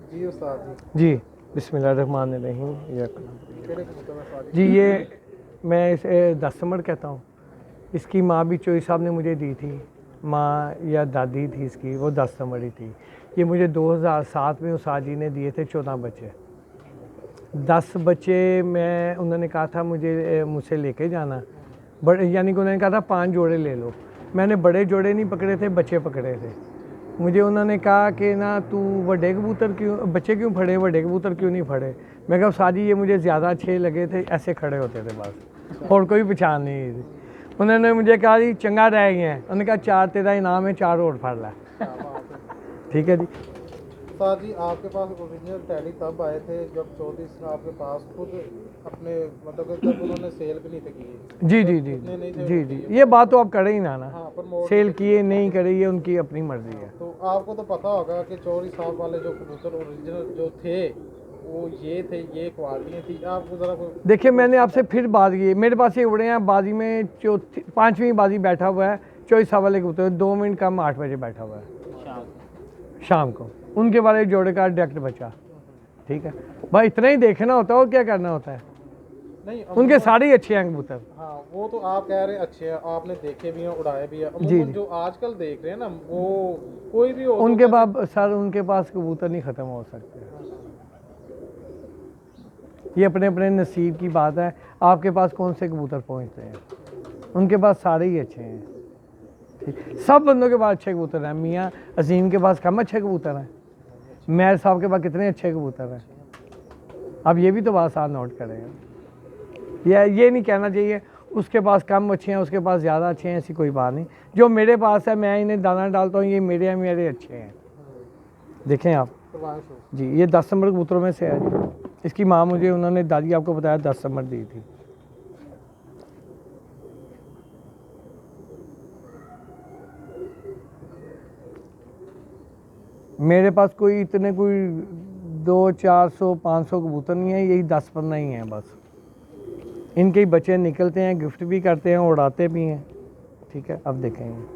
जी उस्ताद जी बिस्मिल्लाहिर्रहमानिर्रहीम। जी। जी ये मैं इसे 10 समड़ कहता हूँ। इसकी माँ भी चोई साहब ने मुझे दी थी, माँ या दादी थी इसकी, वो 10 समड़ी थी। ये मुझे 2007 में उस्ताद जी ने दिए थे 14 बच्चे। 10 बच्चे मैं उन्होंने कहा था मुझसे लेके जाना, बड़े यानी कि उन्होंने कहा था 5 जोड़े ले लो। मैंने बड़े जोड़े नहीं पकड़े थे, बच्चे पकड़े थे। मुझे उन्होंने कहा कि ना तू बड़े कबूतर क्यों, बच्चे क्यों फड़े, बड़े कबूतर क्यों नहीं फड़े। मैं कहा उस्ताद जी ये मुझे ज़्यादा अच्छे लगे थे, ऐसे खड़े होते थे बस, और कोई पहचान नहीं थी। उन्होंने मुझे कहा जी चंगा रह गए हैं, उन्होंने कहा 4 तेरा इनाम है, 4 और फड़ ला। ठीक है जी। उस्ताद जी आपके पास ओरिजिनल टैडी तब आए थे जब चौधरी साहब आपके पास खुद अपने मतलब कि जब उन्होंने सेल भी नहीं थे किए। जी जब जी जी इतने नहीं थे जी वो जी किए। ये बात तो आप करे ही ना ना, हाँ प्रमोट सेल किए नहीं करे ये उनकी अपनी मर्जी है। तो आपको तो पता होगा कि चौधरी साहब वाले जो कबूतर ओरिजिनल जो थे वो ये थे, ये क्वालिटियाँ थी। आपको ज़रा देखिए मैंने आपसे फिर बात की, मेरे पास ये उड़े हैं बाजी में, 5वीं बाजी बैठा हुआ है चौई साहब वाले कबूतर, 2 मिनट कम 8 बजे बैठा हुआ है शाम को, उनके वाले जोड़े का डायरेक्ट बचा। ठीक है भाई, इतना ही देखना होता है और क्या करना होता है। नहीं उनके सारे ही अच्छे हैं कबूतर। हाँ वो तो आप कह रहे हैं अच्छे हैं, आपने देखे भी हैं, उड़ाए भी हैं। जी अमूमन जी। जो आजकल देख रहे हैं ना वो कोई भी हो तो उनके कहते- पास सर, उनके पास कबूतर नहीं ख़त्म हो सकते। ये अपने अपने नसीब की बात है, आपके पास कौन से कबूतर पहुंचते हैं, उनके पास सारे ही अच्छे हैं। ठीक, सब बंदों के पास अच्छे कबूतर हैं। मियाँ अजीम के पास कम अच्छे कबूतर हैं, मैर साहब के पास कितने अच्छे कबूतर हैं। अब ये भी तो बात साथ नोट करेंगे, ये नहीं कहना चाहिए उसके पास कम अच्छे हैं उसके पास ज़्यादा अच्छे हैं, ऐसी कोई बात नहीं। जो मेरे पास है मैं इन्हें दाना डालता हूँ, ये मेरे हैं, मेरे अच्छे हैं। देखें आप जी, ये 10 नंबर कबूतरों में से है जी। इसकी माँ मुझे उन्होंने दादी आपको बताया 10 नंबर दी थी। मेरे पास कोई इतने कोई 200-400-500 कबूतर नहीं है, यही 10-15 ही हैं बस। इनके ही बच्चे निकलते हैं, गिफ्ट भी करते हैं, उड़ाते भी हैं। ठीक है, अब देखेंगे।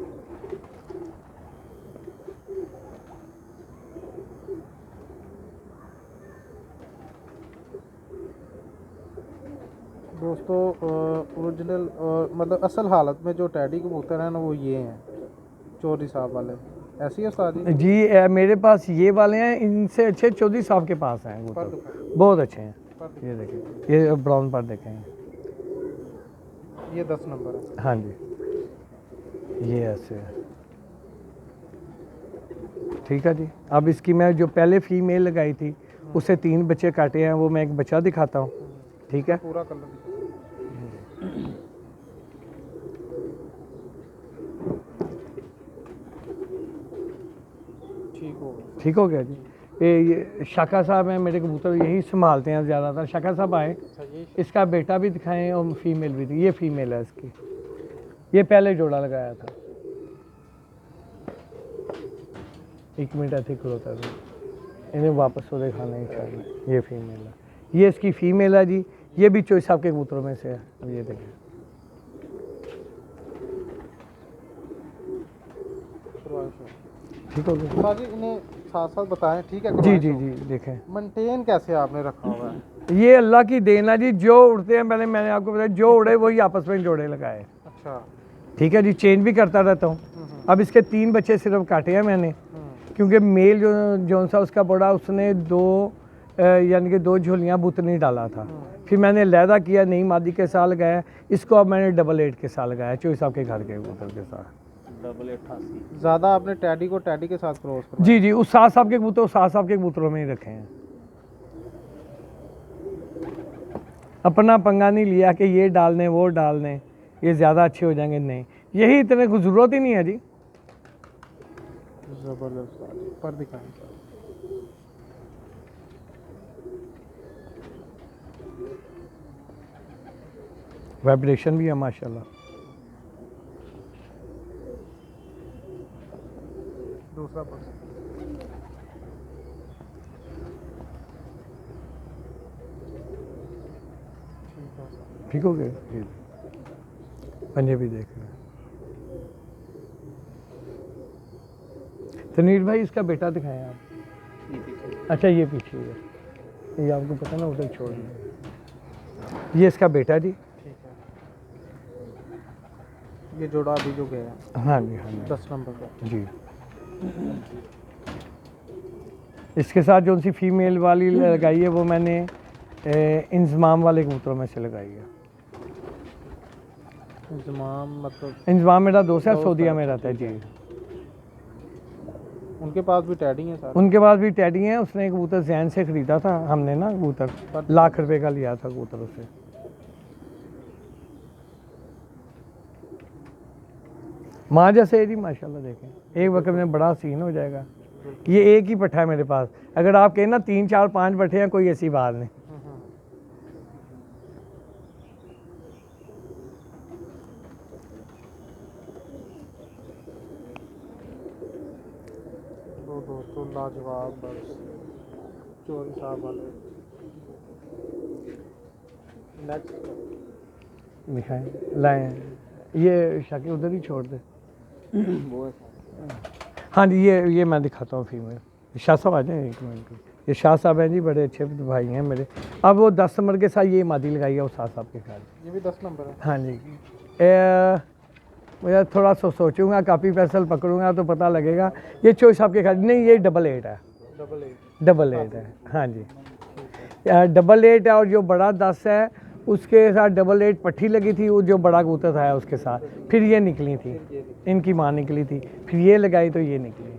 दोस्तों ओरिजिनल मतलब असल हालत में जो टैडी कबूतर हैं ना वो ये हैं चौधरी साहब वाले। ऐसी है उस्ताद जी? जी मेरे पास ये वाले हैं, इनसे अच्छे चौधरी साहब के पास हैं कबूतर, बहुत अच्छे हैं। ये देखें, ये ब्राउन पर देखें, ये 10 नंबर है। हाँ जी, ये ऐसे है। ठीक है जी। अब इसकी मैं जो पहले फीमेल लगाई थी उससे 3 बच्चे काटे हैं, वो मैं एक बच्चा दिखाता हूँ। ठीक है, पूरा कलर ठीक हो गया जी। ये शाका साहब हैं मेरे कबूतर, यही संभालते हैं ज़्यादातर। शाका साहब आए, इसका बेटा भी दिखाएं और फीमेल भी थी। ये फीमेल है इसकी, ये पहले जोड़ा लगाया था। 1 मिनट ऐसे खड़ोता था, इन्हें वापस वो दिखाना ही चाहिए। ये फीमेल है, ये इसकी फीमेल है जी। ये भी चोई साहब के कबूतरों में से है। अब ये देखें, ठीक हो गया जी। इन्हें साथ साथ बताएं, ठीक है? जी जी जी। देखें मेंटेन कैसे आपने रखा हुआ है? ये अल्लाह की देन है जी, जो उड़ते हैं मैंने आपको बताया, जो उड़े वही आपस में जोड़े लगाए। अच्छा। ठीक है जी, चेंज भी करता रहता हूँ। अब इसके 3 बच्चे सिर्फ काटे हैं मैंने, क्योंकि मेल जो जौन सा उसका बड़ा, उसने 2 यानी कि 2 झोलियाँ बुत नहीं डाला था। फिर मैंने लहदा किया, नई मादी के साथ लगाया इसको। अब मैंने 888 के साथ लगाया, चोई साहब के घर के कबूतर के साथ। 88 ज़्यादा आपने टैडी को टैडी के साथ क्रॉस करवाया? जी जी, उस साथ साहब के कबूतर साथ साहब के कबूतरों में ही रखे हैं। अपना पंगा नहीं लिया कि ये डालने वो डालने, ये ज़्यादा अच्छे हो जाएंगे, नहीं, यही इतने कुछ ज़रूरत ही नहीं है जी। ज़बरदस्त पर दिखाएं। वाइब्रेशन भी है माशाल्लाह। दूसरा पर ठीक हो गया जी। पंजे भी देख रहे हैं। तनवीर भाई इसका बेटा दिखाएं आप। ये पीछे। अच्छा ये पीछे है, ये आपको पता ना, उधर छोड़ दिया। ये इसका बेटा जी। ठीक है, ये जोड़ा अभी जो गया है हाँ जी, हाँ जी 10 नंबर का। जी। इसके साथ जो सी फीमेल वाली लगाई है वो मैंने इंजमाम वाले कबूतरों में से लगाई है। इंजमाम मतलब इंजमाम मेरा दोस्त है, दोस्त सऊदीया है, में रहता है जी। उनके पास भी टैडी है सारे। उनके पास भी टैडी हैं। उसने एक कबूतर जैन से ख़रीदा था हमने ना, कबूतर लाख रुपए का लिया था कबूतर उससे। माँ जैसे है जी माशाल्लाह। देखें एक वक्त में बड़ा सीन हो जाएगा। ये एक ही पट्ठा है मेरे पास। अगर आप कहें ना 3 4 5 पट्ठे हैं, कोई ऐसी बात नहीं। वो दोस्तों लाजवाब बस चोरी साहब वाले। नेक्स्ट दिखाएं, लाएं। ये शाकी उधर ही छोड़ दे। वो है हाँ जी, ये मैं दिखाता हूँ फीमेल। शाह साहब आ जाए एक मिनट। ये शाह साहब हैं जी, बड़े अच्छे भाई हैं मेरे। अब वो 10 नंबर के साथ ये मादी लगाई है, वो शाह साहब के साथ। ये भी 10 नंबर है। हाँ जी। मुझे थोड़ा सोचूंगा, कापी पेंसिल पकड़ूंगा तो पता लगेगा। ये चोई साहब के साथ नहीं, ये 88 है। डबल 88 है हाँ जी। 88 है। और जो बड़ा 10 है उसके साथ 88 पट्टी लगी थी, वो जो बड़ा कबूतर था उसके साथ। फिर ये निकली थी, इनकी माँ निकली थी, फिर ये लगाई तो ये निकली।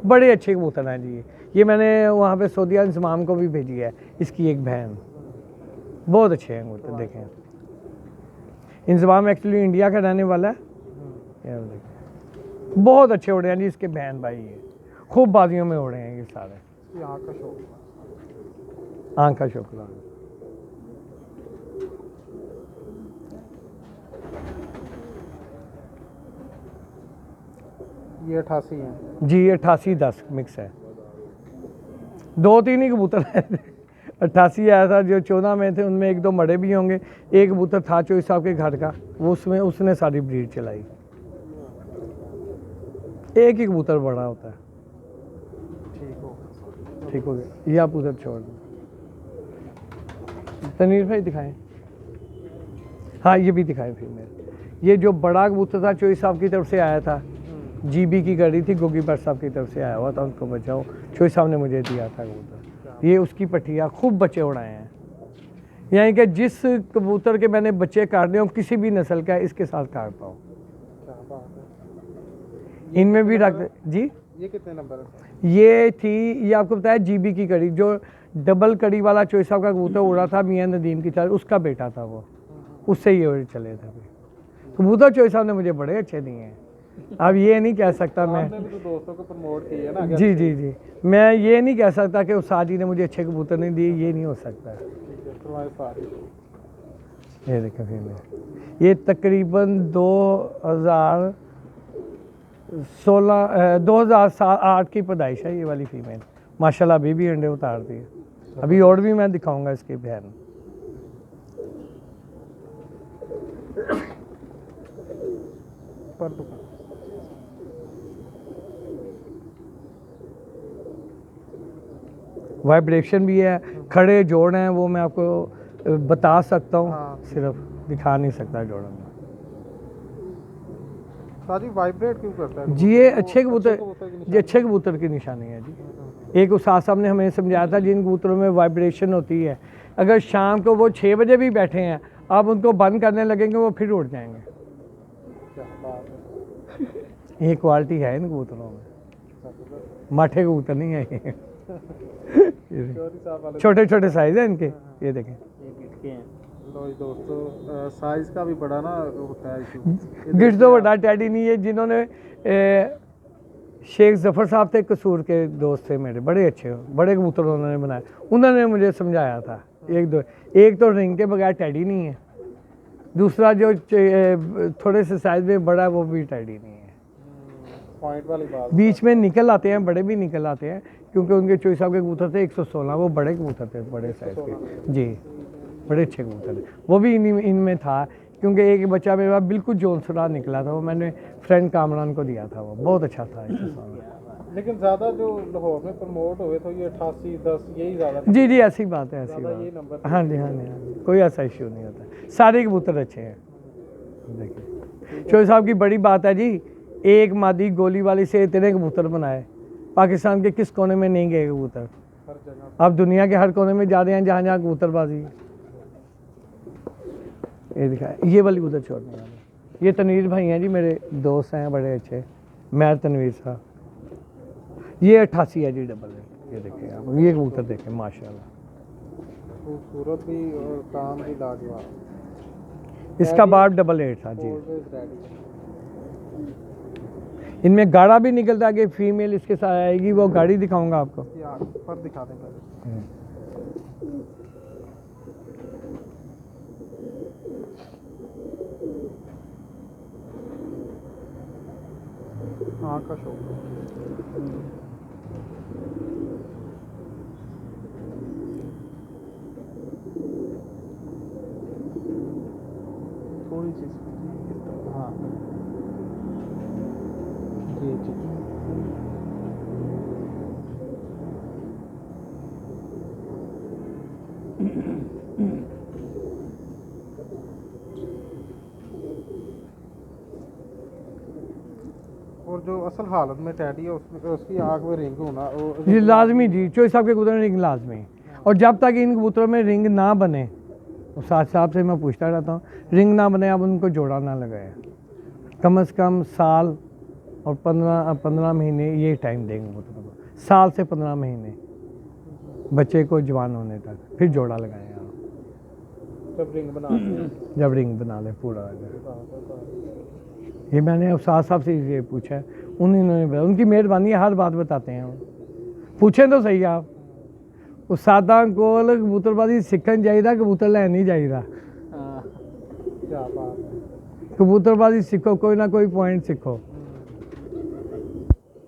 बड़े अच्छे कबूतर हैं जी। ये मैंने वहाँ पे सऊदीया इंजमाम को भी भेजी है, इसकी एक बहन। बहुत अच्छे हैं कबूतर। देखें इंजमाम एक्चुअली इंडिया का रहने वाला है। ये देखें बहुत अच्छे उड़े हैं जी इसके बहन भाई। ये खूब बाजियों में उड़े हैं ये सारे। ये आँख का शौक। आँख का शुक्र। ये 88 है जी। 88-10 मिक्स है। 2-3 ही कबूतर है। 88 आया था, जो 14 में थे उनमें 1-2 मरे भी होंगे। एक कबूतर था चोई साहब के घर का, वो उसमें उसने सारी ब्रीड चलाई। एक ही कबूतर बड़ा होता है। ठीक हो गया। ये आप उधर छोड़ दें। तनीर भाई दिखाएं। हाँ ये भी दिखाएं फीमेल। ये जो बड़ा कबूतर था चोई साहब की तरफ से आया था, जीबी की गाड़ी थी, गोगी भट्ट साहब की तरफ से आया हुआ था, उसको बचाओ चोई साहब ने मुझे दिया था कबूतर। ये उसकी पट्टियाँ खूब बच्चे उड़ाए हैं। यानी कि जिस कबूतर के मैंने बच्चे काटने हो किसी भी नस्ल का, इसके साथ काटता हूँ। इनमें भी रख जी। ये कितने नंबर है? ये थी, ये आपको बताया जीबी की कड़ी, जो डबल कड़ी वाला चोई साहब का कबूतर उड़ा था मियां नदीम की तरह, उसका बेटा था वो। उससे ये उड़ चले थे। कबूतर चोई साहब ने मुझे बड़े अच्छे दिए हैं। अब ये नहीं कह सकता मैं, आपने भी तो दोस्तों को प्रमोट किया ना। जी जी जी, मैं ये नहीं कह सकता कि उस्ताद जी ने मुझे अच्छे कबूतर नहीं दिए, ये नहीं हो सकता। ये देखें फिर मैं, ये तकरीबन 2008 की पैदाइश है ये वाली फीमेल। माशाल्लाह अभी भी अंडे उतारती है। अभी और भी मैं दिखाऊंगा इसकी बहन। वाइब्रेशन भी है, खड़े जोड़ हैं, वो मैं आपको बता सकता हूँ। हाँ। सिर्फ दिखा नहीं सकता जोड़ों में। साजी वाइब्रेट क्यों करता है? जी ये अच्छे कबूतर, की ये अच्छे कबूतर की निशानी है जी। एक उस्ताद साहब ने हमें समझाया था, जिन कबूतरों में वाइब्रेशन होती है, अगर शाम को वो 6 बजे भी बैठे हैं, आप उनको बंद करने लगेंगे वो फिर उड़ जाएंगे। क्या बात है। ये क्वालिटी है इन कबूतरों में, माठे कबूतर नहीं है ये। चोरी साहब वाले छोटे छोटे साइज है इनके। ये देखें लो जी दोस्तों, साइज का भी बड़ा ना होता है इशू। गिट्स तो बड़ा टैडी नहीं है। जिन्होंने शेख जफ़र साहब थे, कसूर के दोस्त थे मेरे, बड़े अच्छे बड़े कबूतर उन्होंने बनाए। उन्होंने मुझे समझाया था। एक तो रिंग के बगैर टैडी नहीं है, दूसरा जो थोड़े से साइज में बड़ा है वो भी टैडी नहीं है। पॉइंट वाली बात। बीच में निकल आते हैं, बड़े भी निकल आते हैं, क्योंकि उनके चोई साहब के कबूतर थे 116, वो बड़े कबूतर थे, बड़े साइज के जी, बड़े अच्छे कबूतर थे। वो भी इनमें था, क्योंकि एक बच्चा मेरे पास बिल्कुल जोनसरा निकला था, वो मैंने फ्रेंड कामरान को दिया था, वो बहुत अच्छा था 116। लेकिन ज़्यादा जो लाहौर में प्रमोट हुए तो ये 88-10 यही ज़्यादा जी जी ऐसी बात है, ऐसी ज़्यादा ये बात। नंबर। हाँ जी हाँ जी हाँ जी, कोई ऐसा इश्यू नहीं होता, सारे कबूतर अच्छे हैं। देखिए चोई साहब की बड़ी बात है जी, एक मादी गोली वाली से इतने कबूतर बनाए, पाकिस्तान के किस कोने में नहीं गए कबूतर। हर जगह आप दुनिया के हर कोने में जा रहे हैं जहाँ जहाँ कबूतरबाजी है। ये दिखाए, ये वाली कबूतर छोड़ने वाले, ये तनवीर भाई हैं जी, मेरे दोस्त हैं बड़े अच्छे, मैं तनवीर साहब। ये 88 है जी डबल है, ये देखें आप, ये कबूतर देखें माशाल्लाह, खूबसूरत भी और काम भी लाजवाब। इसका बाप 88 था जी। Always ready. इनमें गाड़ा भी निकलता है कि फीमेल इसके साथ आएगी, वो गाड़ी दिखाऊंगा आपको। यार पर दिखा दें पहले। हाँ का शो। थोड़ी सी हाँ जी जी। और जो असल हालत में टैडी है उसकी आँख में रिंग होना जी लाजमी जी, चोई साहब के कबूतर में रिंग लाजमी, और जब तक इन कबूतरों में रिंग ना बने, और साथ साहब से मैं पूछता रहता हूँ, रिंग ना बने आप उनको जोड़ा ना लगाए, कम से कम साल और 15 महीने ये टाइम देंगे कबूतरों को, साल से 15 महीने बच्चे को जवान होने तक, फिर जोड़ा लगाएं आप। जब रिंग बना जब रिंग बना ले पूरा। ये मैंने अफसार साहब से ये पूछा है, उन्होंने बताया, उनकी मेहरबानी है, हर बात बताते हैं वो। पूछें तो सही आप, उस्तादां कोल कबूतरबाजी सीखन चाहिए, कबूतर लैन नहीं चाहिए। क्या बात है। कबूतरबाजी सीखो, कोई ना कोई पॉइंट सीखो।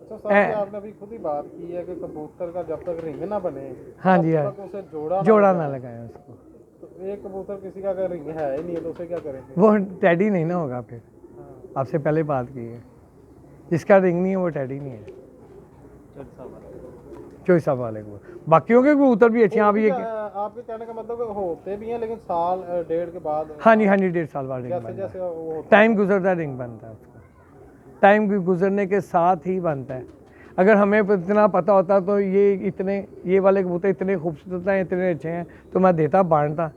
अच्छा साहब आपने अभी खुद ही बात की है कि कबूतर का जब तक रिंग ना बने, हाँ जी हाँ, तब तक उसे जोड़ा ना लगाए उसको। तो एक कबूतर किसी का अगर रिंग है ही नहीं है तो उसे क्या करेंगे? वो टैडी नहीं ना होगा फिर, आपसे पहले बात की है, जिसका रिंग नहीं है वो टैडी नहीं है। चोई साहब वाले को, बाकियों के कबूतर भी अच्छे हैं। आप ये आपके कहने का मतलब होते भी हैं लेकिन साल डेढ़ के बाद। हाँ जी हाँ जी, 1.5 साल बाद रिंग जैसे बनता जैसे है, वो होता टाइम गुजरता है रिंग बनता है उसका, टाइम गुजरने के साथ ही बनता है। अगर हमें इतना पता होता तो ये वाले कबूतर इतने खूबसूरत हैं, इतने अच्छे हैं, तो मैं देता बांटता।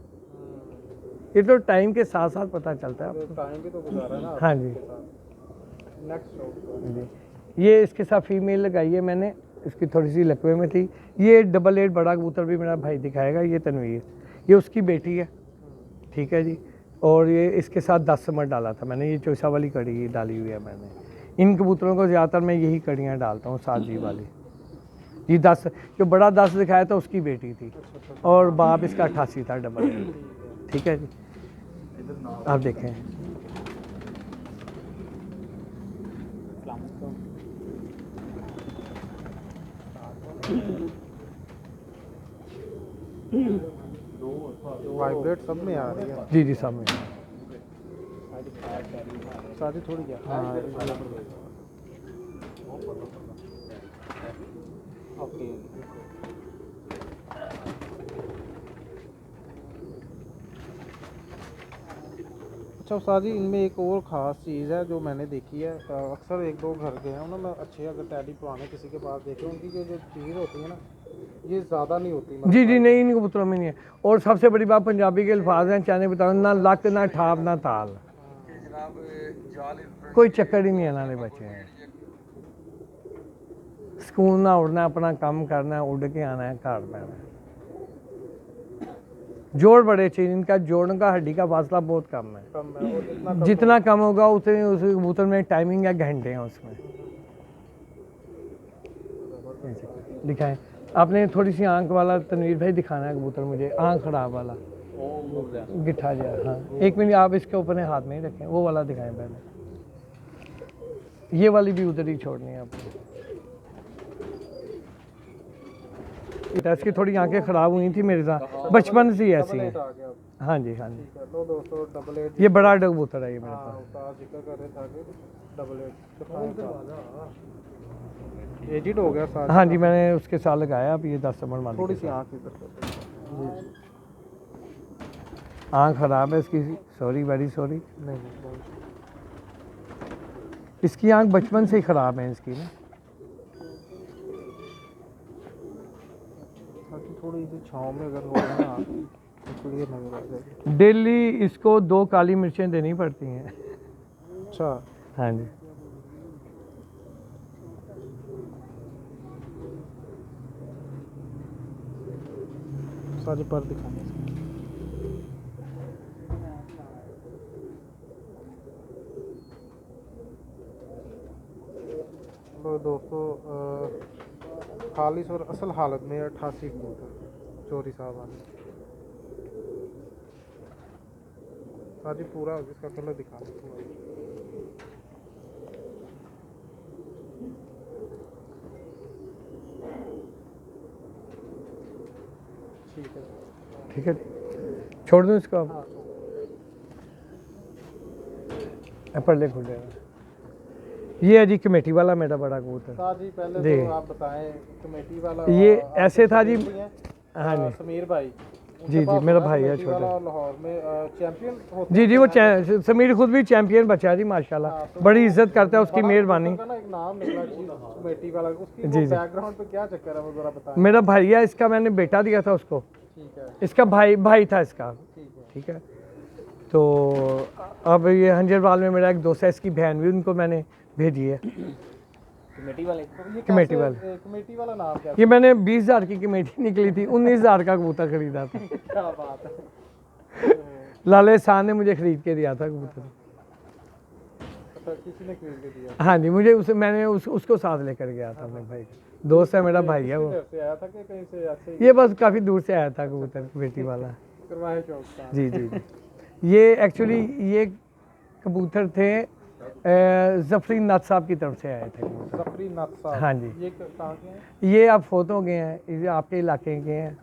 ये तो टाइम के साथ साथ पता चलता है। टाइम भी तो गुजारा है ना। हाँ जी। नेक्स्ट जी, ये इसके साथ फीमेल लगाई है मैंने, इसकी थोड़ी सी लकवे में थी। ये 88 बड़ा कबूतर भी मेरा भाई दिखाएगा, ये तनवीर, ये उसकी बेटी है, ठीक है जी। और ये इसके साथ 10 समर डाला था मैंने, ये चौसा वाली कड़ी डाली हुई है मैंने। इन कबूतरों को ज़्यादातर मैं यही कड़ियाँ डालता हूँ, 7 जी वाली। ये 10 जो बड़ा 10 दिखाया था उसकी बेटी थी, और बाप इसका 88 था 88, ठीक है जी। आप देखें, वाइब्रेट सब में आ रही है। जी जी सामने। शादी थोड़ी क्या। हाँ ओके। अच्छा उस्ताद जी, इनमें एक और ख़ास चीज़ है जो मैंने देखी है, अक्सर एक दो घर गए हैं उन्होंने अच्छे अगर टैडी पुराने किसी के पास देखे, उनकी जो चीज़ होती है ना ये ज़्यादा नहीं होती। जी जी नहीं, इन कबूतरों में नहीं है। और सबसे बड़ी बात पंजाबी के अल्फाज हैं, चाहे बताओ ना लक ना ठाप ना ताल, कोई चक्कर ही नहीं है नाले बच्चे हैं। स्कूल ना उड़ना, अपना काम करना है, उड़ के आना है, घर पैना है। जोड़ बड़े अच्छे, इनका जोड़ने का हड्डी का फासला बहुत कम है, और जितना कम होगा उतने उस कबूतर में टाइमिंग है, घंटे हैं उसमें। दिखाएं आपने थोड़ी सी आंख वाला तनवीर भाई दिखाना है कबूतर मुझे, आंख खराब वाला गिठा जाए। हाँ एक मिनट, आप इसके ऊपर हाथ में ही रखें, वो वाला दिखाएं पहले। ये वाली भी उधर ही छोड़नी है आपको। इसकी थोड़ी आंखें ख़राब हुई थी मेरे साथ बचपन से ही ऐसी हैं। हाँ जी हाँ जी। लो दोस्तों 88 ये बड़ा कबूतर है ये मेरे पास। उस्ताद जिक्र कर रहे थे 88 एजिड हो गया साथ? हाँ जी, मैंने उसके साथ लगाया। अब ये 10 नंबर मादी थोड़ी के सी साथ। आँख इधर कर दो। जी जी। आँख ख़राब है इसकी, सॉरी, वेरी सॉरी। नहीं नहीं, इसकी आँख बचपन से ही ख़राब है इसकी ना। ताकि थोड़ी सी छाँव में अगर हो ना आँख तो क्लियर नजर आ जाएगी। डेली इसको 2 काली मिर्चें देनी पड़ती हैं। अच्छा, हाँ जी। सारी पर दिखाने तो दोस्तों, खालिश और असल हालत में 88 कबूतर चोरी साहब वाले। साजी पूरा इसका कलर दिखा दो पूरा। ठीक है, ठीक है, छोड़ दूँ इसको अब? हाँ। पढ़ खुल जाएगा। ये है जी कमेटी वाला मेरा बड़ा कबूतर। साजी पहले जी। तो आप बताएं कमेटी वाला। ये ऐसे था जी। समीर भी हैं? हाँ जी। समीर भाई। जी उनके जी, पास मेरा होता भाई है कमेटी वाला छोटा। और लाहौर में चैंपियन होते जी जी, वो हैं। समीर खुद भी चैंपियन बचा है जी माशाल्लाह। हाँ, तो बड़ी इज्जत करता है, उसकी बड़ा मेहरबानी। कबूतर का ना एक नाम निकला जी, कमेटी वाला। उसकी जी, जी। बैकग्राउंड पे क्या चक्कर है वो जरा बताएं। मेरा भाई है इसका, मैंने बेटा दिया था उसको। ठीक है, इसका भाई था इसका। ठीक है। ठीक है, तो अब ये हंजरवाल में मेरा एक दोस्त है, इसकी बहन भी उनको मैंने भेजी है। कमेटी वाले। तो ये कमेटी कैसे- वाले। कमेटी वाला नाम क्या? ये मैंने 20,000 की कमेटी निकली थी, 19,000 का कबूतर खरीदा था। क्या बात है। लाले शाह ने मुझे खरीद के दिया था कबूतर। अच्छा, किसी ने खरीद के दिया? हाँ जी, मैंने उसको साथ लेकर गया था अपने भाई को। दोस्त है मेरा, भाई है वो। किसी से आया था कि कहीं से ऐसे ही ये बस काफ़ी दूर से आया था कबूतर, कमेटी वाला। करवाए चौक का? जी जी जी। ये एक्चुअली ये कबूतर थे जफरी नाथ साहब की तरफ से आए थे कबूतर। जफरी नाथ साहब। हाँ जी। ये कहाँ के हैं? ये आप फोत हो गए हैं, ये आपके इलाके के हैं।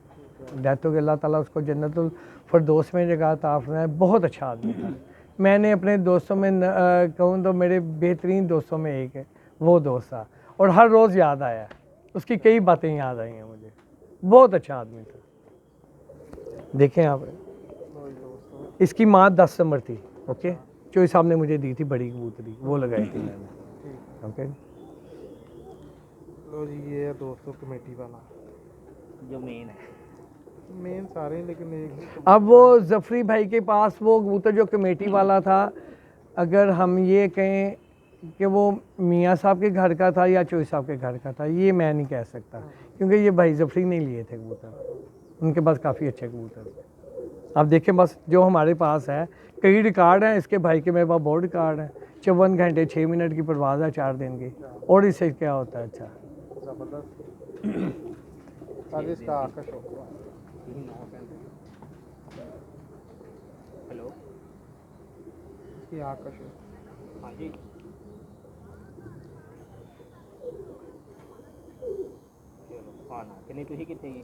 डेथ हो गई, अल्लाह ताला उसको जन्नतुल फरदौस में जगह अता फरमाए। बहुत अच्छा आदमी था। मैंने अपने दोस्तों में कहूँ तो मेरे बेहतरीन दोस्तों में एक है, वो दोस्त था। और हर रोज़ याद आया, उसकी कई बातें याद आई हैं मुझे। बहुत अच्छा आदमी था। देखें आप, वही दोस्तों। इसकी माँ 10 नंबर थी। ओके, चोई साहब ने मुझे दी थी बड़ी कबूतरी, वो लगाई थी मैंने। ठीक। ओके, लो जी, ये है दोस्तों कमेटी वाला जो मेन है। मेन सारे हैं, लेकिन एक ही अब वो जफरी भाई के पास वो कबूतर जो कमेटी वाला था, अगर हम ये कहें कि वो मियाँ साहब के घर का था या चोई साहब के घर का था, ये मैं नहीं कह सकता, क्योंकि ये भाई जफरी नहीं लिए थे कबूतर। उनके पास काफ़ी अच्छे कबूतर थे। आप देखें, बस जो हमारे पास है, कई रिकॉर्ड हैं इसके भाई के, मेरे पास बहुत रिकॉर्ड हैं। 54 घंटे 6 मिनट की परवाज़ है 4 दिन की, और इससे क्या होता है। अच्छा, जबरदस्त। आज इसका आकर्ष होगा। हेलो, इसकी आकर्ष हो। हाँ जी। चलो, हाँ ना, कितनी तुझी कितने की?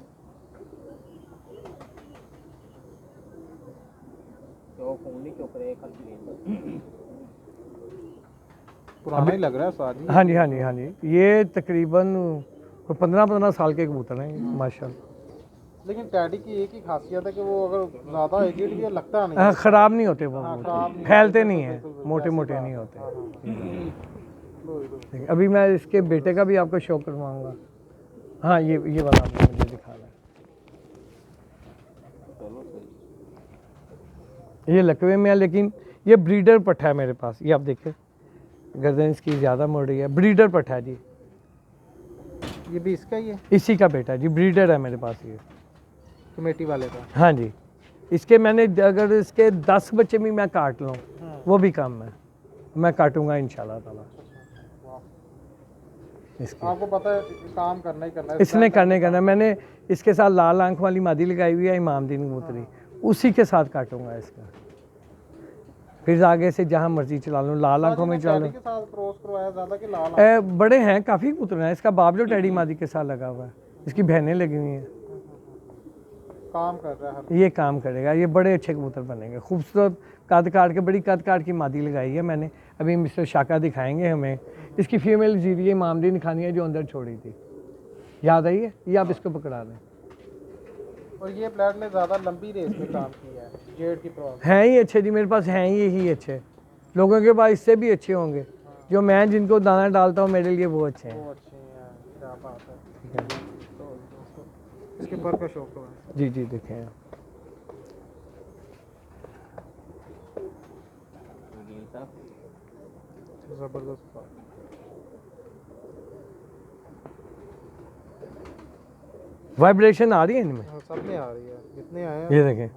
तो फोन नहीं चुप रहे, कल ले पुराना ही लग रहा है साथ ही। हाँ जी हाँ जी हाँ जी, ये तकरीबन 15-15 साल के कबूतर हैं माशाल्लाह। लेकिन टैडी की एक ही खासियत है कि वो अगर ज़्यादा एजिड भी है, लगता नहीं। ख़राब नहीं होते वो हाँ, कबूतर, खराब नहीं फैलते होते, नहीं बिल्कुल, हैं, बिल्कुल, मोटे वैसी मोटे बात नहीं है। होते। हाँ, लो, लो। ठीक है, अभी मैं इसके बेटे का भी आपको शो करवाऊंगा। हाँ, ये वाला आपने मुझे दिखाना है। चलो सही। ये लकवे में है, लेकिन ये ब्रीडर पट्ठा है मेरे पास। ये आप देखें, गर्दन इसकी ज़्यादा मुड़ रही है। ब्रीडर पट्ठा है जी, ये भी इसका ही है, इसी का बेटा जी, ब्रीडर है मेरे पास ये। कमेटी वाले का। हाँ जी, इसके मैंने अगर इसके 10 बच्चे भी मैं काट लूँ, वो भी कम है, मैं काटूंगा इंशाल्लाह ताला। इसके आपको पता है काम करना ही करना है। इसने करना मैंने इसके साथ लाल आंख वाली मादी लगाई हुई है, इमामदीन कबूतरी, उसी के साथ काटूंगा इसका। फिर आगे से जहाँ मर्जी चला लूँ, लाल आंखों में चला लूँ। के साथ क्रॉस करवाया ज़्यादा कि लाल? बड़े हैं, काफ़ी कबूतर हैं। इसका बाप जो टैडी मादी के साथ लगा हुआ है, इसकी बहनें लगी हुई हैं। काम कर रहा है। ये काम करेगा, ये बड़े अच्छे कबूतर बनेंगे। खूबसूरत कद काट के, बड़ी कद काट की मादी लगाई है मैंने। अभी मिस्टर शाका दिखाएंगे हमें इसकी फीमेल जीरी मामदी निखानी है जो अंदर छोड़ी थी, याद आई है? ये आप इसको पकड़ा लें। और ये ब्लड ने ज़्यादा लंबी रेस में काम किया है, जेड की प्रॉब्लम। हैं ही अच्छे जी, मेरे पास हैं ही अच्छे, लोगों के पास इससे भी अच्छे होंगे। जो मैं जिनको दाना डालता हूँ मेरे लिए वो अच्छे हैं। वो अच्छे हैं, क्या बात है। तो इसके पर का शौक है। जी जी देखें आप। ज़बरदस्त बात। वाइब्रेशन आ रही है इनमें, हाँ, सब में आ रही है, जितने आए हैं। ये देखें।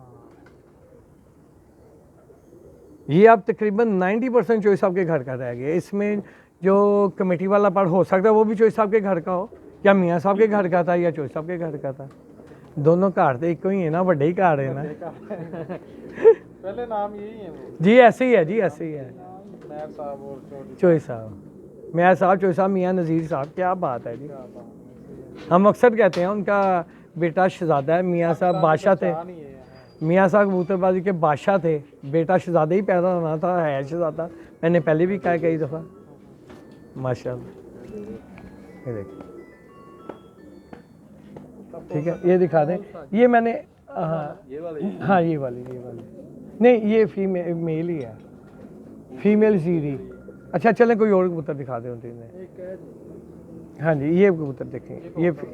ये आप तकरीबन 90% चोई साहब के घर का रह गया। इसमें जो कमेटी वाला पार्ट हो सकता है वो भी चोई साहब के घर का हो, या मियाँ साहब के घर का था या चोई साहब के घर का था। दोनों घर तो एक ही है ना, बड़े ही घर है ना। पहले नाम यही है वो, जी ऐसे ही है जी, ऐसे ही है। मैर साहब और चोई साहब, मियाँ साहब, चोई साहब, मियाँ नज़ीर साहब, क्या बात है जी। क्या बात है। हम अक्सर कहते हैं उनका बेटा शहजादा है, मियाँ साहब बादशाह थे। पहचान ही है यहाँ। मियाँ साहब कबूतरबाजी के बादशाह थे, बेटा शहजादा ही पैदा होना था, है शहजादा। मैंने पहले भी कहा कई दफ़ा। माशाल्लाह, ये देखिए, ठीक है, ये दिखा दें। ये मैंने हाँ ये वाली हाँ ये वाली नहीं, ये फीमेल मेल ही है, फीमेल जीरी। अच्छा चलें कोई और कबूतर दिखा दें उन्हें। हाँ जी, ये कबूतर देखें,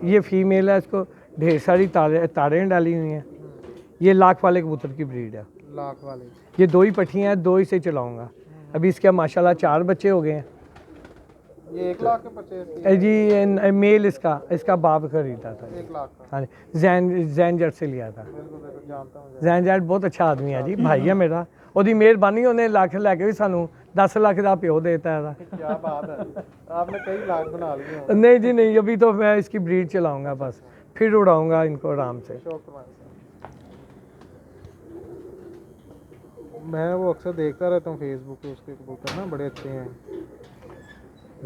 ये फीमेल है, इसको ढेर सारी तारें डाली हुई हैं। ये लाख वाले कबूतर की ब्रीड है, लाख वाले। ये 2 ही पट्टियाँ हैं, 2 ही से चलाऊंगा। अभी इसके माशाल्लाह 4 बच्चे हो गए हैं। ये 1 लाख के 25 जी मेल इसका बाप खरीदा था। 1 लाख का। हाँ जी, जैन जट से लिया था। बिल्कुल बिल्कुल जानता हूँ। जैन जट बहुत अच्छा आदमी है जी, भाई है मेरा। ਉਹਦੀ ਮਿਹਰਬਾਨੀ ਉਹਨੇ ਲੱਖ ਲੈ ਕੇ ਵੀ ਸਾਨੂੰ 10 ਲੱਖ ਦਾ ਪਿਓ देता है। क्या बात है, आपने कई लाख बना लिए हैं। नहीं जी नहीं, अभी तो मैं इसकी ब्रीड चलाऊंगा बस, फिर उड़ाऊंगा इनको आराम से। शौक तुम्हारे साथ। मैं वो अक्सर देखता रहता हूँ फेसबुक पे, उसके कबूतर ना बड़े अच्छे हैं।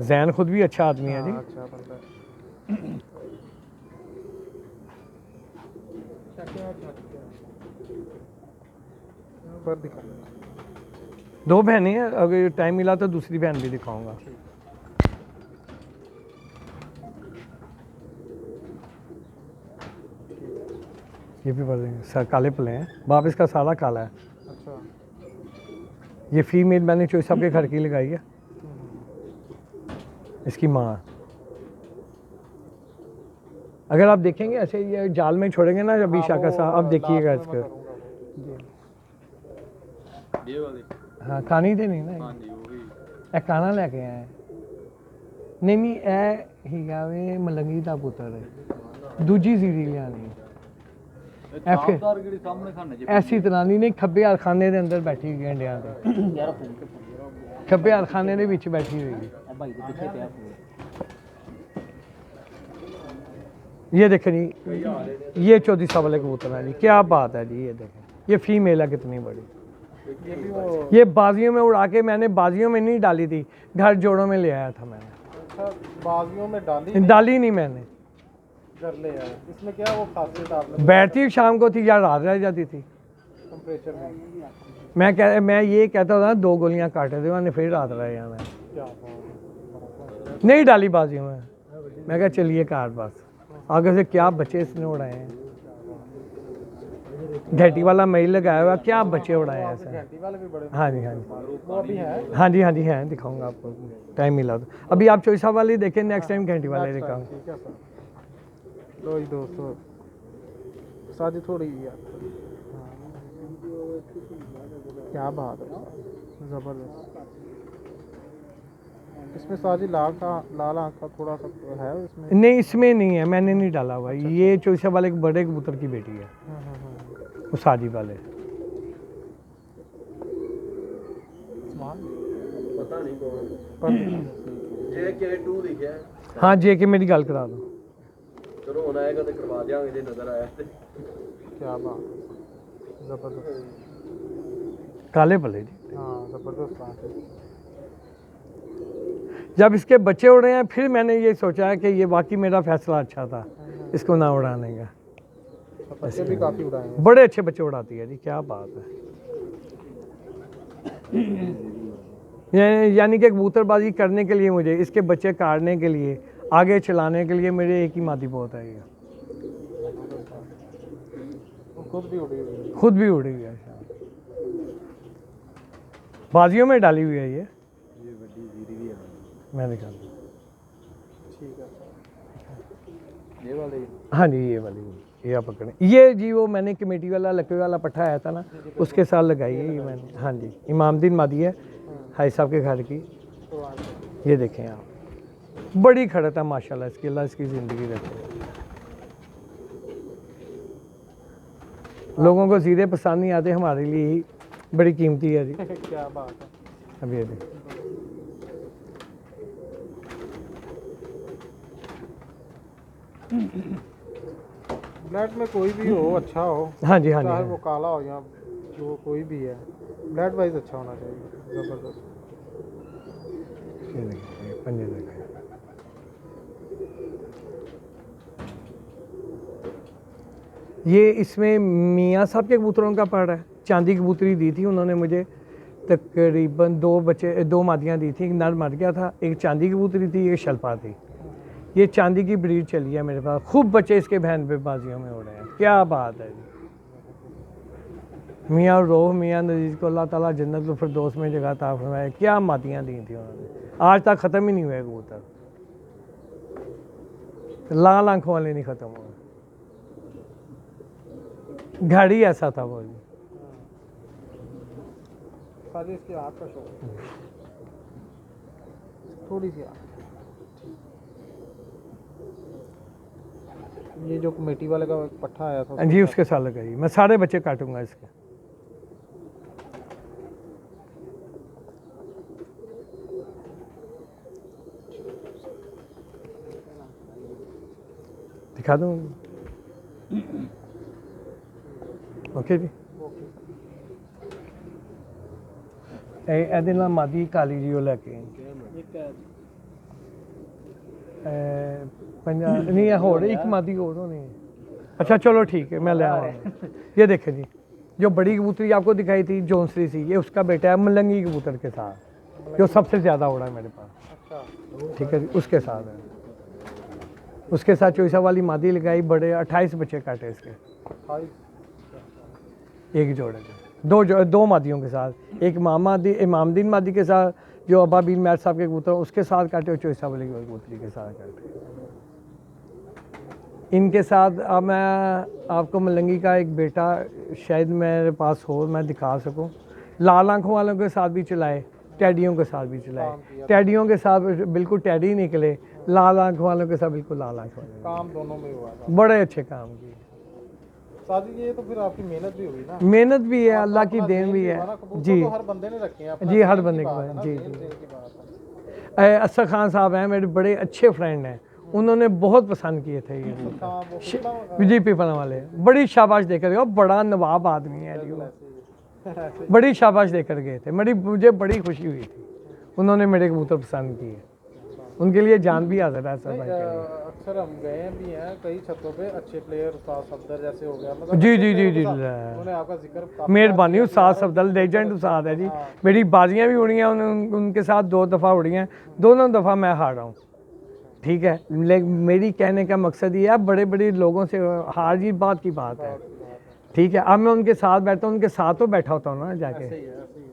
जैन खुद भी अच्छा आदमी है जी। हाँ, अच्छा बंदा है। पर दिखा। 2 बहनें हैं, अगर टाइम मिला तो दूसरी बहन भी दिखाऊंगा। ये भी बढ़ देंगे सर, काले पले हैं, बाप इसका साला काला है। अच्छा। ये फीमेल मैंने चोई साहब के घर की लगाई है, इसकी माँ। अगर आप देखेंगे ऐसे ये जाल में छोड़ेंगे ना अभी शाका साहब, अब देखिएगा इसको। ये वाली हाँ खानी तो नहीं ना, हाँ जी वो भी ਇਹ ਕਾਣਾ ਲੈ ਕੇ ਆਇਆ ਨਹੀਂ ਇਹ ਹੀਗਾ ਵੇ ਮਲੰਗੀ ਦਾ ਪੁੱਤਰ ਹੈ, ਦੂਜੀ ਸੀਰੀ ਲਿਆਣੀ ਤਾਬਦਾਰ ਜਿਹੜੀ ਸਾਹਮਣੇ ਖਾਨੇ ਚ ਐਸੀ ਤਰ੍ਹਾਂ ਦੀ ਨਹੀਂ, ਖੱਬੇ ਹੱਥ ਖਾਨੇ ਦੇ ਅੰਦਰ ਬੈਠੀ ਗੰਡਿਆਂ ਦੇ, ਯਾਰ ਫੋਨ ਤੇ ਖੱਬੇ ਹੱਥ ਖਾਨੇ ਦੇ ਵਿੱਚ ਬੈਠੀ ਹੋਈ। ਇਹ ਭਾਈ ਦੇ ਪਿੱਛੇ ਪਿਆ ਫੋਨ। ये देखें जी, ये 3400 वाले कबूतर है जी, क्या बात है जी। ये देखें, ये फीमेल है कितनी बड़ी। ये भी वो। ये बाजियों में उड़ा के, मैंने बाजियों में नहीं डाली थी, घर जोड़ों में ले आया था मैंने। अच्छा, बाजियों में डाली डाली नहीं मैंने, कर ले यार। इसमें क्या वो खासियत आपने बैठती शाम को थी या रात रह जाती थी। टेम्परेचर में? मैं ये कहता था 2 गोलियां काटे थे, मैंने फिर रात रह जाना है। क्या बात है। नहीं डाली बाजियों में, मैं कहा चलिए काट बस। आगे से क्या बच्चे इसने उड़ाए हैं, घैटी वाला मेल लगाया हुआ, क्या बच्चे उड़ाए हैं ऐसे। घंटी वाले भी बड़े। हाँ जी हाँ जी वो अभी है। हाँ जी हैं, दिखाऊंगा आपको टाइम मिला तो। अभी आप चोइसा वाली देखें, नेक्स्ट टाइम घंटी वाले दिखाऊंगा। ठीक है सर। लो जी दोस्तों, साजी थोड़ी यार। क्या बात है, ज़बरदस्त। इसमें साजी लाल आँख का थोड़ा सा है इसमें। नहीं इसमें नहीं है, मैंने नहीं डाला हुआ। ये चोइसा वाले एक बड़े कबूतर की बेटी है, वो साजी वाले। पता नहीं कौन JK2 लिखा है। हाँ जे के मेरी गल करा दो। चलो ਹੁਣ ਆਏਗਾ ਤੇ ਕਰਵਾ ਦਿਆਂਗੇ ਜੇ ਨਜ਼ਰ ਆਇਆ ਤੇ। क्या बात है, ज़बरदस्त। काले पले जी। हाँ ज़बरदस्त बात है। जब इसके बच्चे उड़े हैं फिर मैंने ये सोचा है कि ये वाकई मेरा फैसला अच्छा था इसको ना उड़ाने का। बच्चे भी काफ़ी उड़ाए हैं। बड़े अच्छे बच्चे उड़ाती है जी, क्या बात है। यानी कि कबूतरबाजी करने के लिए मुझे, इसके बच्चे काटने के लिए, आगे चलाने के लिए मेरे एक ही मादी बहुत है ये। खुद भी उड़ी हुई है। खुद भी उड़ी हुई है, बाजियों में डाली हुई है ये बड़ी जीरी भी है। मैं दिखा दूँ। ठीक है। ये वाले हाँ जी ये वाली, ये आप पकड़ें। ये जी वो मैंने कमेटी वाला लकवे वाला पट्टा आया था ना, उसके साथ लगाई है ये मैंने। हाँ जी, इमामदीन मादी है हाई साहब के घर की। तो आज ये देखें आप, बड़ी खड़त है माशाल्लाह इसकी, अल्लाह इसकी ज़िंदगी रखे। लोगों को जीरे पसंद नहीं आते, हमारे लिए ही बड़ी कीमती है जी। क्या बात है। अब ये देखें, ब्लड में कोई भी हो, अच्छा हो, हाँ जी हाँ चाहे जी वो काला हो या जो कोई भी है, ब्लड वाइज अच्छा होना चाहिए। ज़बरदस्त। ये देखें, ये पंजे देखें। ये इसमें मियाँ साहब के कबूतरों का पड़ है। चांदी कबूतरी दी थी उन्होंने मुझे, तकरीबन 2 बच्चे, 2 मादियाँ दी थी। एक नर मर गया था, एक चांदी कबूतरी थी, एक शलपा थी। ये चांदी की ब्रीड चली है मेरे पास, खूब बच्चे इसके बहन पे बाजियों में हो रहे हैं। क्या बात है जी। मियाँ रोह मियाँ नजीज को अल्लाह ताला जन्नत फिरदौस में जगह अता फरमाए। क्या मादियाँ दी थी उन्होंने, आज तक ख़त्म ही नहीं हुए कबूतर, लाल आंखों वाले नहीं ख़त्म हुए। घड़ी ऐसा था वो जी। सारी इसकी आँख का शौक, थोड़ी सी आँख। ये जो कमेटी वाले का एक पट्टा आया था, जी उसके साथ लगाई। मैं सारे बच्चे काटूंगा इसके। दिखा दूँ? ओके जी। ਇਹਦੇ ਨਾਲ ਮਾਦੀ ਕਾਲੀ ਜੀ ਉਹ ਲੈ ਕੇ पंजा नहीं होर एक मादी और होनी है। अच्छा चलो ठीक है, मैं ले आऊँगा। ये देखें जी, जो बड़ी कबूतरी आपको दिखाई थी जोंसरी सी, ये उसका बेटा है मलंगी कबूतर के साथ, जो सबसे ज़्यादा उड़ा है मेरे पास। अच्छा। ठीक है जी, उसके साथ है। उसके साथ चोईसा वाली मादी लगाई, बड़े 28 बच्चे काटे इसके, 28। एक जोड़े के। दो मादियों के साथ, एक इमामदीन मादी के साथ जो अब्बा बिन मैर साहब के कबूतर उसके साथ काटे, और चोईसा वाली कबूतरी के साथ काटे। इनके साथ अब मैं आपको मलंगी का एक बेटा शायद मेरे पास हो, मैं दिखा सकूं। लाल आंखों वालों के साथ भी चलाए, टैडियों के साथ भी चलाए। टैडियों के साथ बिल्कुल टैडी निकले, लाल आंखों वालों के साथ बिल्कुल लाल आंख वाले। काम दोनों में हुआ था। बड़े अच्छे काम किए। सादी ये तो फिर आपकी मेहनत भी हुई ना। मेहनत भी है, अल्लाह की देन भी है जी। तो हर बंदे ने रखे हैं अपना, जी हर सेल बंदे की के बात है पास ना, जी सेल जी। की बात है। असर खान साहब हैं मेरे बड़े अच्छे फ्रेंड हैं, उन्होंने बहुत पसंद किए थे ये कबूतर। हाँ, वो कितना विजय पीपल वाले बड़ी शाबाश देकर गए, बड़ा नवाब आदमी है जी वो। ऐसे बड़ी शाबाश देकर गए थे, मुझे बड़ी खुशी हुई थी, उन्होंने मेरे कबूतर पसंद किए। उनके लिए जान भी हाजिर है सर भाई के लिए। अक्सर हम गए भी हैं कई छतों पे, अच्छे प्लेयर उस्ताद सफदर जैसे हो गया, मतलब जी अच्छे जी जी player जी के साथ उन्होंने आपका जिक्र काफी मेहरबानी, बार उस्ताद किया। सफदल लेजेंड उस्ताद है जी। हाँ। मेरी बाजियाँ भी उड़ी हैं, उनके साथ 2 दफ़ा उड़ी हैं, दोनों दफ़ा मैं हारा हूँ। ठीक है, लेकिन मेरी कहने का मकसद ये है, बड़े बड़े लोगों से हार जी बात की बात है। ठीक है, अब मैं उनके साथ बैठता हूँ, उनके साथ तो बैठा होता हूँ ना जाके। ऐसे ही है, ऐसे ही है।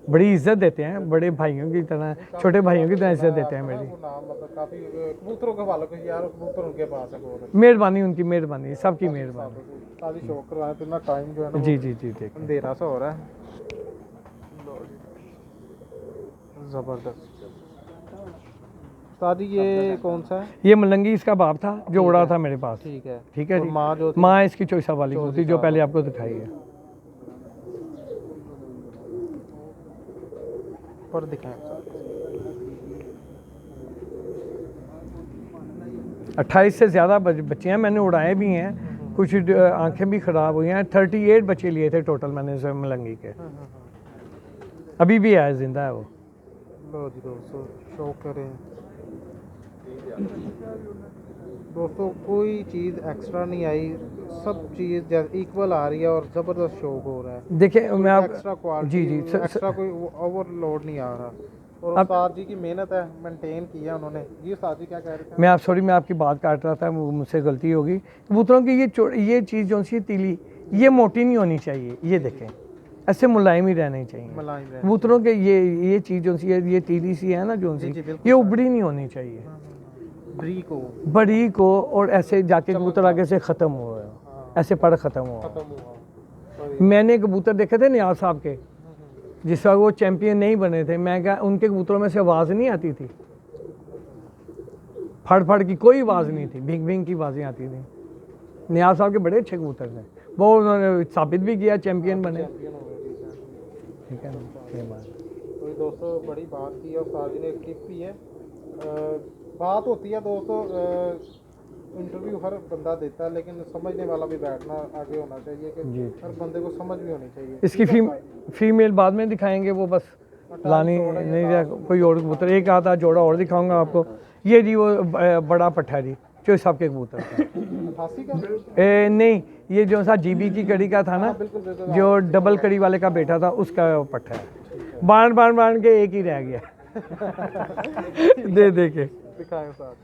बड़ी इज्जत देते हैं, बड़े भाइयों की तरह, छोटे भाइयों की तरह इज्जत देते हैं मेरी। वो नाम मतलब काफी कबूतरों के वालों के यार, कबूतर उनके पास है बहुत। मेहरबानी, उनकी मेहरबानी, सबकी मेहरबानी। शादी शौक करवाए तो ना, टाइम जो है ना जी जी जी ठीक है। अंधेरा सा हो रहा है। जबरदस्त। शादी ये कौन सा है? ये मलंगी इसका बाप था जो उड़ा था मेरे पास। ठीक है। ठीक है और जी। माँ जो थी? माँ इसकी चोईसा वाली होती जो पहले आपको दिखाई है। पर दिखाएं 28 से ज़्यादा बच्चे हैं, मैंने उड़ाए भी हैं, कुछ आंखें भी ख़राब हुई हैं। 38 बच्चे लिए थे टोटल मैंने इस मलंगी के, अभी भी है, जिंदा है वो। लो जी दोस्तों, शौक करें दोस्तों, कोई चीज़ एक्स्ट्रा नहीं आई, सब चीज़ इक्वल आ रही है और ज़बरदस्त शौक हो रहा है। देखिए मैं आप एक्स्ट्रा क्वालिटी जी जी एक्स्ट्रा कोई ओवरलोड नहीं आ रहा। और अब- उस्ताद जी की मेहनत है, मेंटेन किया उन्होंने। जी उस्ताद जी क्या कह रहे थे? मैं आप सॉरी, मैं आपकी बात काट रहा था, मुझसे गलती होगी। कबूतरों की ये चीज़ जो सी तीली, ये मोटी नहीं होनी चाहिए, ये देखें ऐसे मुलायम ही रहनी चाहिए मुलायम रहनी कबूतरों के। ये चीज़ जो सी है, ये तीली सी है ना जो सी, जी, बिल्कुल ये सर। उबड़ी नहीं होनी चाहिए, ब्री को बड़ी को, और ऐसे जाके कबूतर आगे से ख़त्म हो गया, हाँ, ऐसे पड़ ख़त्म हुआ। खत्म हुआ। और मैंने कबूतर देखे थे नियाज साहब के, जिस वक्त वो चैंपियन नहीं बने थे, मैं क्या उनके कबूतरों में से आवाज़ नहीं आती थी, फड़ फड़ की कोई आवाज़ नहीं थी, भिंग भिंग की आवाज़ें आती थी। नियाज साहब के बड़े अच्छे कबूतर थे, वो उन्होंने साबित भी किया, चैंपियन बने। चैंपियन हो गए जी सर। ठीक है ना, ये बात। तो ये दोस्तों बड़ी बात की है, उस्ताद जी ने एक टिप भी है। बात होती है दोस्तों, इंटरव्यू हर बंदा देता है, लेकिन समझने वाला भी बैठना आगे होना चाहिए कि जी। हर बंदे को समझ भी होनी चाहिए। इसकी फीमेल बाद में दिखाएंगे, वो बस लानी नहीं रहा, कोई और कबूतर एक आधा जोड़ा और दिखाऊंगा आपको। ये जी वो बड़ा पट्ठा जी चोई साहब के कबूतर का। 88 का? नहीं, ये जो सा जीबी की कड़ी का था ना, बिल्कुल बिल्कुल। जो डबल कड़ी वाले का बेटा था, उसका वो पट्ठा है। बाण के एक ही रह गया दे के। दिखाएं साथ,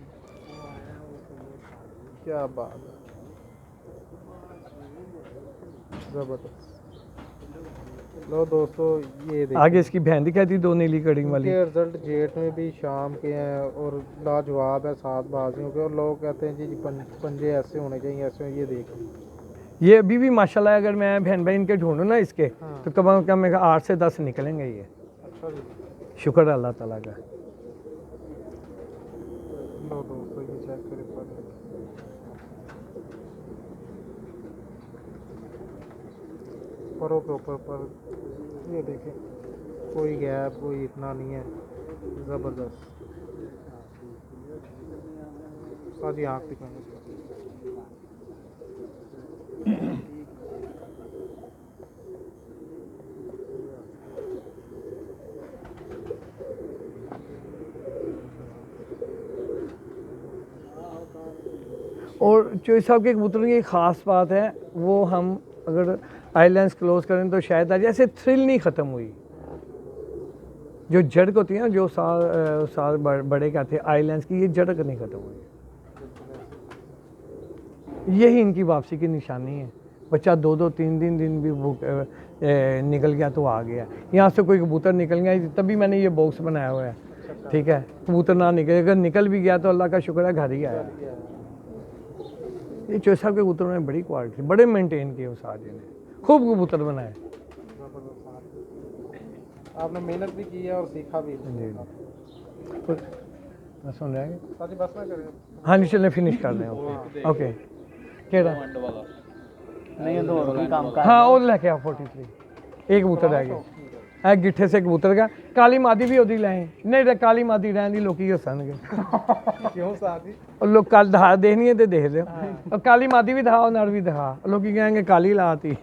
क्या बात है, जबरदस्त। लो दोस्तों, ये देखिए आगे इसकी बहन दिखाई थी, दो नीली कड़ी वाली। के रिजल्ट जेठ में भी शाम के हैं और लाजवाब है, 7 बाजियों के। और लोग कहते हैं जी पंजे ऐसे होने चाहिए, ऐसे। ये देखो, ये अभी भी माशाल्लाह, अगर मैं बहन भाई इनके ढूंढूं ना इसके, हाँ। तो कम से कम मेरे 8 से 10 निकलेंगे ये। अच्छा जी। शुक्र है अल्लाह ताला का। लो दोस्तों, ये चेक करें पर परों के ऊपर पर, ये देखें, कोई गैप, कोई इतना नहीं है, ज़बरदस्त। साजी आँख दिखाएंगे। और चोई साहब के कबूतरों की एक ख़ास बात है, वो हम अगर आईलेंस क्लोज करें तो शायद आज ऐसे थ्रिल नहीं ख़त्म हुई। जो झड़क होती है ना, जो साल बड़े का थे आईलेंस की, ये झड़क नहीं ख़त्म हुई। यही इनकी वापसी की निशानी है। बच्चा 2-2 3 दिन भी निकल गया तो आ गया। यहाँ से कोई कबूतर निकल गया, तभी मैंने ये बॉक्स बनाया हुआ है। ठीक है, कबूतर ना निकले, अगर निकल भी गया तो अल्लाह का शुक्र है घर ही आया। ये चोई साहब के कबूतरों में बड़ी क्वालिटी, बड़े मेंटेन किए उस आदमी ने, खूब कबूतर बनाए। आपने मेहनत भी की है और सीखा भी। जी। बस सुन रहे हैं? साजी बस ना करें। हाँ जी, चलें फिनिश कर दें। ओके, केड़ा नहीं तो और भी काम कर हाँ, और लेके आओ 43। एक कबूतर रह गया है, गिट्ठे से कबूतर का। काली मादी भी ओदी लाए नहीं तो काली मादी रहन दी, लोग हसन क्यों साजी? और लोग कल दिखा देखनी है तो देख लो, और काली मादी भी दिखाओ, नर भी दिखा, लोग कहेंगे काली लाती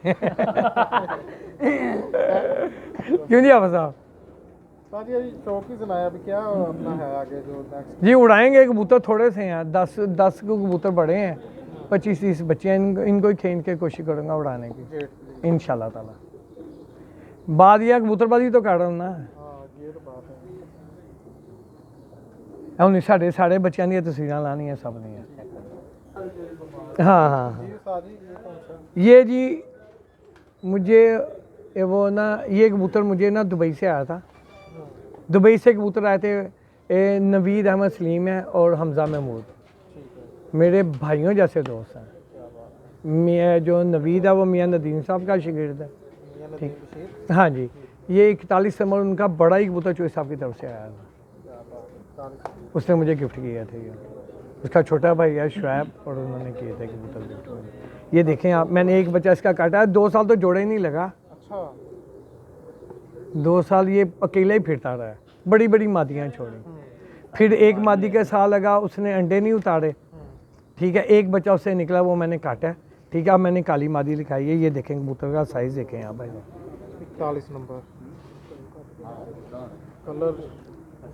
क्यों जी आप साहब? साजी अभी शौक ही सुनाया, अभी क्या अपना है आगे जो नेक्स्ट? जी उड़ाएंगे, कबूतर थोड़े से हैं, 10 को कबूतर बड़े हैं, 25-30 बच्चे हैं, इनको ही खींच के कोशिश करूँगा उड़ाने की जेठ? इंशाल्लाह ताला। बाद या कबूतरबाजी तो कर रहा हूँ ना, हाँ, ये तो बात है। ਹੁਣ ਸਾਡੇ ਬੱਚਿਆਂ ਦੀਆਂ तस्वीरें लानी सब नहीं है। हाँ हाँ हाँ, जी साजी, ये कौन सा? ये जी मुझे वो ना, ये कबूतर मुझे ना दुबई से आया था। दुबई से कबूतर आए थे, नवीद अहमद सलीम है और हमज़ा महमूद, ठीक है, मेरे भाइयों जैसे दोस्त हैं। क्या बात मियाँ जो नवीद है वो मियाँ नदीम साहब का शागिर्द है। है। मियां नदीम बशीर, हाँ जी, ये 41 नंबर उनका बड़ा ही कबूतर चोई साहब की तरफ से आया था, क्या बात है। 40 उसने मुझे गिफ्ट किया था। ये उसका छोटा भाई है शुएब, और उन्होंने किए थे कबूतर गिफ्ट में। ये देखें आप, मैंने एक बच्चा इसका काटा है, 2 साल तो जोड़ा ही नहीं लगा। अच्छा, 2 साल ये अकेला ही फिरता रहा है, बड़ी बड़ी मादियाँ छोड़ी। फिर एक मादी के साल लगा, उसने अंडे नहीं उतारे। ठीक है, एक बच्चा उससे निकला, वो मैंने काटा। ठीक है, अब मैंने काली मादी लिखाई है। ये देखें कबूतर का साइज़ देखें यहाँ भाई, 41 नंबर, कलर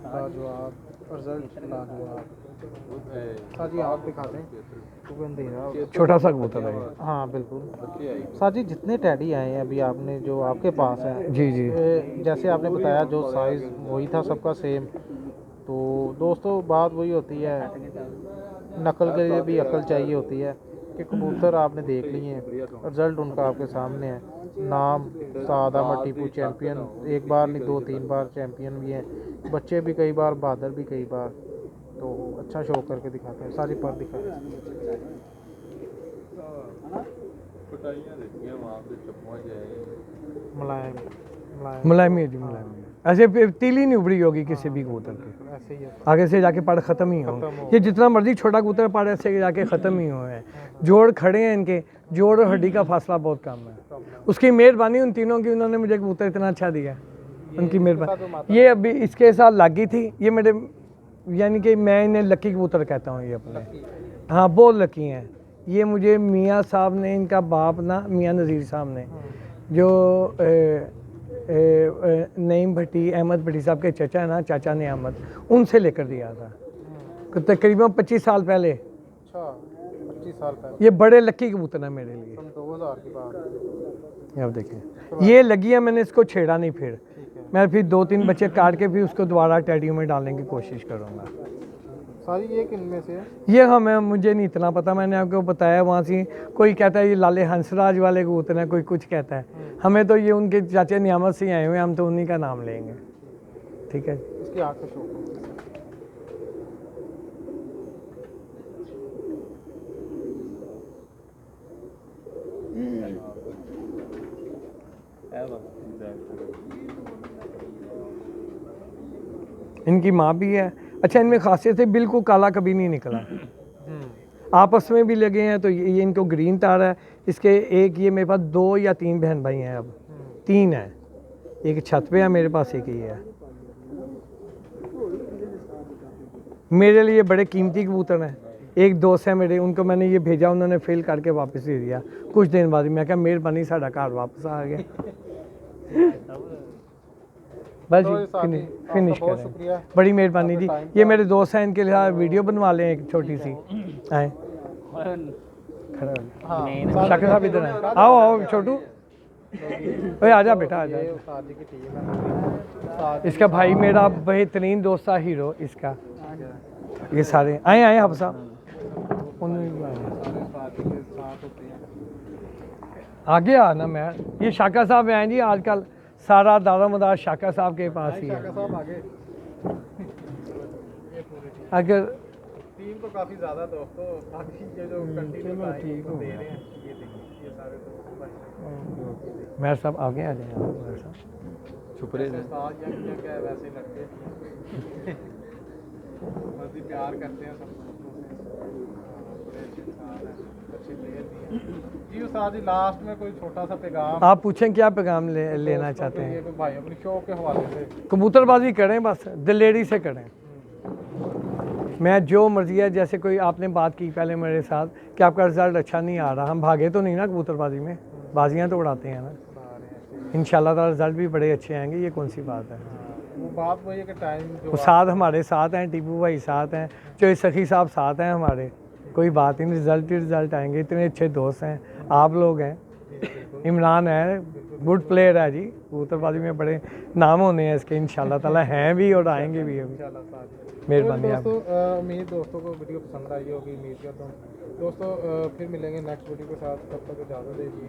लाजवाब। रिजल्ट लाजवाब। साथ जी आप दिखाते हैं क्योंकि अंधेरा हो गया। छोटा सा कबूतर है ये। हाँ बिल्कुल। साथ जी जितने टैडी आए हैं अभी आपने जो आपके पास है, जी जी जैसे आपने बताया जो साइज़ वही था सबका सेम, तो दोस्तों बात वही होती है, नकल के लिए भी अकल चाहिए होती है कि कबूतर आपने देख लिए हैं, रिजल्ट उनका आपके सामने है, नाम साद अहमद टीपू चैम्पियन, एक बार नहीं 2-3 बार चैम्पियन भी हैं, बच्चे भी कई बार, बहादुर भी कई बार, तो अच्छा शो करके दिखाते हैं। सारी पर दिखाते हैं। मुलायम मुलायम मुलायमी है जी, मुलायमी है। ऐसे तीली नहीं उभरी होगी किसी भी कबूतर की, ऐसे ही है। आगे से जाके पड़ ख़त्म ही हो। खत्म हो। ये जितना मर्जी छोटा कबूतर पड़ ऐसे जाके ख़त्म ही हुए हैं। जोड़ खड़े हैं इनके, जोड़ और हड्डी का फासला बहुत कम है। उसकी मेहरबानी उन तीनों की, उन्होंने मुझे कबूतर इतना अच्छा दिया, उनकी मेहरबानी। ये अभी इसके साथ लगी थी, ये मेरे यानी कि मैं इन्हें लकी कबूतर कहता हूँ ये अपने, हाँ बहुत लकी हैं ये। मुझे मियाँ साहब ने, इनका बाप ना मियाँ नज़ीर साहब ने, जो नईम भट्टी, अहमद भट्टी साहब के चाचा है ना, चाचा ने अहमद, उनसे लेकर दिया था तकरीबन 25 साल पहले। अच्छा 25 साल पहले। ये बड़े लकी कबूतर हैं मेरे लिए। सन 2000 की बात। ये आप देखें, ये लगी है, मैंने इसको छेड़ा नहीं फिर। ठीक है। मैं फिर 2-3 बच्चे काट के फिर उसको दोबारा टैडियों में डालने की कोशिश करूँगा। सारी ये किन में से है? ये हमें मुझे नहीं इतना पता, मैंने आपको बताया वहाँ से कोई कहता है ये लाले हंसराज वाले कबूतर हैं, कोई कुछ कहता है। हमें तो ये उनके चाचे नियामत से आए हुए हैं, हम तो उन्हीं का नाम लेंगे। ठीक है, इसकी आँख पे शो करो। इनकी माँ भी है। अच्छा, इनमें खासियत है बिल्कुल काला कभी नहीं निकला। आपस में भी लगे हैं तो ये इनको ग्रीन तार है। इसके एक ये मेरे पास 2 या 3 बहन भाई हैं, अब 3 हैं। एक छत पे है मेरे पास, एक ही है। मेरे लिए बड़े कीमती कबूतर हैं। एक दोस्त है मेरे, उनको मैंने ये भेजा, उन्होंने फेल करके वापस दे दिया कुछ दिन बाद। मैं क्या मेहरबानी, साढ़ा घर वापस आ गया। बस तो जी, साथी, फिनिश आपका बहुत करें। शुक्रिया। बड़ी मेहरबानी जी। टाइम ये मेरे दोस्त हैं, इनके लिए वीडियो बनवा लें एक छोटी सी। आए खड़ा हो। हाँ शाकिर साहब इधर आए। आओ आओ छोटू, ओए आजा बेटा आजा। ये उस्ताद जी की टीम है। उस्ताद इसका भाई मेरा बेहतरीन दोस्त था, हीरो इसका। ये सारे आए आए आप साहब, उन्होंने बुलाया। सारे उस्ताद जी के साथ होते हैं। आगे आना मैं, ये शाका साहब हैं जी। आजकल सारा दारोमदार शाका साहब के पास ही है। शाका साहब आगे। अगर टीम तो काफ़ी ज़्यादा दोस्तों, बाकी ये जो कंटिन्यू टाइम दे रहे हैं, ये देखिए ये सारे दोस्त भाई। मेरे साहब आगे आ जाए मेरे साहब। छुप रहे थे। उस्ताद या क्या है, वैसे लड़के बस प्यार करते हैं सब दोस्तों से। बड़े अच्छे इंसान हैं, अच्छे प्लेयर भी हैं जी। उस्ताद जी लास्ट में कोई छोटा सा पैगाम आप पूछें क्या पैगाम लेना दोस्तों चाहते के लिए, हैं? कोई भाई अपनी शो के हवाले से। कबूतरबाजी करें, बस दिलेरी से करें। मैं जो मर्जी है, जैसे कोई आपने बात की पहले मेरे साथ कि आपका रिजल्ट अच्छा नहीं आ रहा, हम भागे तो नहीं ना कबूतरबाजी में, बाजियां तो उड़ाते हैं ना। इंशाल्लाह ताला रिजल्ट भी बड़े अच्छे आएंगे, ये कौन सी बात है। वो बात वही है कि टाइम जो वो साथ हमारे साथ हैं, टीपू भाई साथ हैं, चोई सखी साहब साथ हैं हमारे, कोई बात ही नहीं, रिजल्ट ही रिजल्ट आएंगे। इतने अच्छे दोस्त हैं, आप लोग हैं, इमरान है, गुड प्लेयर है जी, कबूतरबाजी में बड़े नाम होने हैं इसके, इंशाल्लाह ताला हैं भी और आएंगे भी अभी। इंशाल्लाह साथ। मेहरबानी आप। दोस्तों उम्मीद दोस्तों को वीडियो पसंद आई होगी, उम्मीद करता हूँ। दोस्तों फिर मिलेंगे नेक्स्ट वीडियो के साथ, तब तक इजाज़त दीजिए।